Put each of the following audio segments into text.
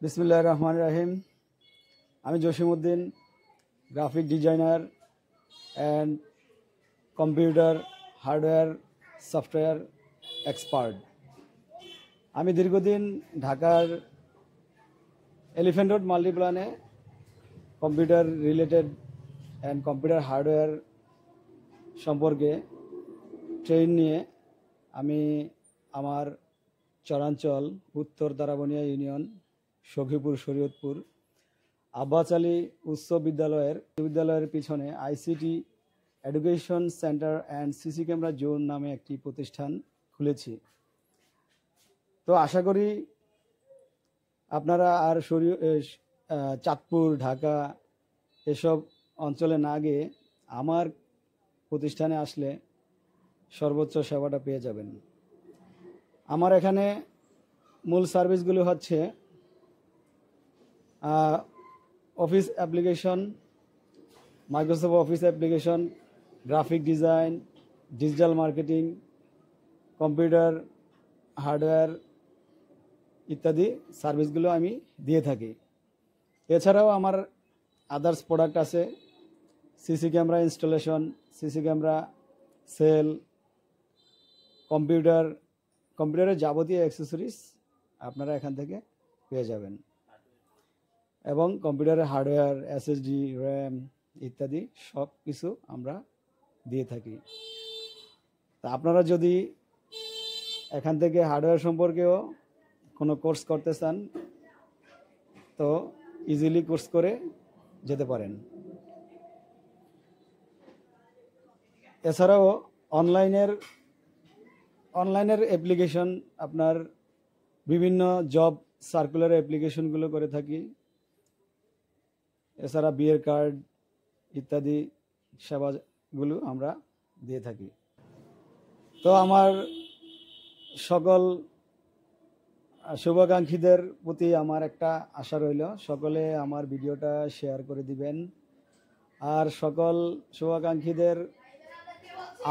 বিসমিল্লাহির রহমানির রহিম। আমি Jasimuddin, graphic designer and computer hardware software expert. আমি দীর্ঘদিন ঢাকার এলিফ্যান্ট রোড মাল্টিপ্ল্যানে computer related and computer hardware সম্পর্কে ট্রেন নিয়ে আমি আমার চরাঞ্চল উত্তর দারাবনিয়া ইউনিয়ন সখীপুর শরীয়তপুর আব্বাস আলী উচ্চ বিদ্যালয়ের পিছনে ICT education centre and CC camera zone নামে একটি প্রতিষ্ঠান খুলেছি। তো আশা করি আপনারা আর চাঁদপুর, ঢাকা এসব অঞ্চলে না গিয়ে আমার প্রতিষ্ঠানে আসলে সর্বোচ্চ সেবাটা পেয়ে যাবেন। আমার এখানে মূল সার্ভিসগুলো হচ্ছে office application, Microsoft office application, graphic design, digital marketing, computer hardware ইত্যাদি সার্ভিসগুলো আমি দিয়ে থাকি। এছাড়াও আমার আদার্স প্রোডাক্ট আছে, CC camera installation, CC camera sale, কম্পিউটারের যাবতীয় অ্যাক্সেসরিজ আপনারা এখান থেকে পেয়ে যাবেন এবং কম্পিউটারের হার্ডওয়্যার, এসএসডি, র্যাম ইত্যাদি সব কিছু আমরা দিয়ে থাকি। তা আপনারা যদি এখান থেকে হার্ডওয়্যার সম্পর্কেও কোনো কোর্স করতে চান তো ইজিলি কোর্স করে যেতে পারেন। এছাড়াও অনলাইনের অ্যাপ্লিকেশন, আপনার বিভিন্ন জব সার্কুলার অ্যাপ্লিকেশনগুলো করে থাকি। এছাড়া বিয়ের কার্ড ইত্যাদি সেবাগুলো আমরা দিয়ে থাকি। তো আমার সকল শুভাকাঙ্ক্ষীদের প্রতি আমার একটা আশা রইল, সকলে আমার ভিডিওটা শেয়ার করে দিবেন। আর সকল শুভাকাঙ্ক্ষীদের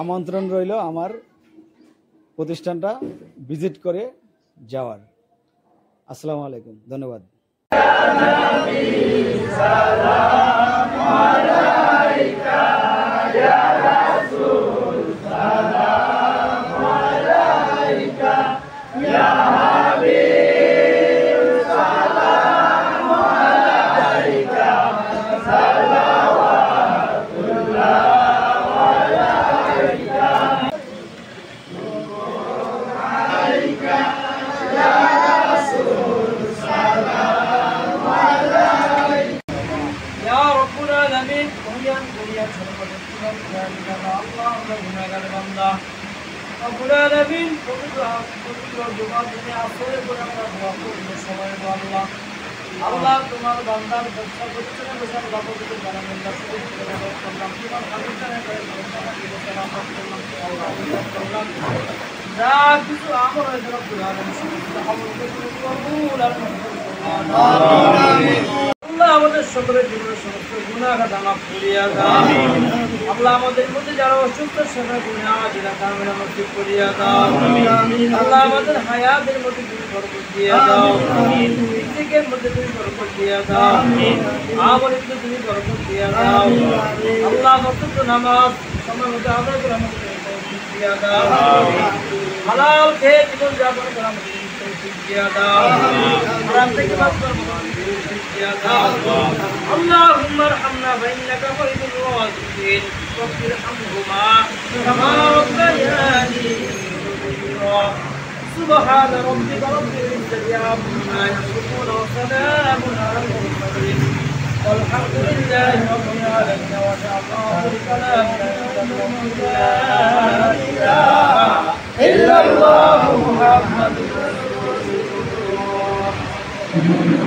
আমন্ত্রণ রইল আমার প্রতিষ্ঠানটা ভিজিট করে যাওয়ার। আসসালামু আলাইকুম, ধন্যবাদ। আল্লাহ তোমার বান্দার ব্যবসা প্রতিষ্ঠানে বসে আল্লাহ পবিত্র জানাবেন যা কিছু আমল হয়েছিল আল্লাহ আমাদের সকলের জীবনের সমস্ত গুনাহগার মাফ করিয়া দাও। আল্লাহ আমাদের মধ্যে যারা অসুস্থ সেখানে গুনাহ যেটা কারণে আমরা ঠিক করিয়া দাও। আল্লাহ আমাদের হায়াতের মধ্যে তুমি বরকত দিয়া দাও, রিজিকের মধ্যে তুমি বরকত দিয়া দাও, আমলের মধ্যে তুমি বরকত দিয়া দাও। আল্লাহ মসজিদ নামাজ সময় মধ্যে আদায় করে আমাদের তৌফিক দিয়া দাও। হালাল খেয়ে জীবন যাপন করা আমাদের তৌফিক দিয়া দাও। হারাম থেকে বাঁচার তৌফিক দিয়া দাও। আল্লাহুম্মা আরহামনা ফাইন্নাকা খায়রুর রাযিকিন ওয়াগফির আনহুমা কামা রাব্বায়ানি সগীরা। সুবহান রাব্বিকা রাব্বিল ইজ্জাতি আম্মা ইয়াসিফুন ওয়া সালামুন আলাল মুরসালিন والحمد لله رب العالمين وجعل الكلام لا إله إلا الله محمد رسول الله.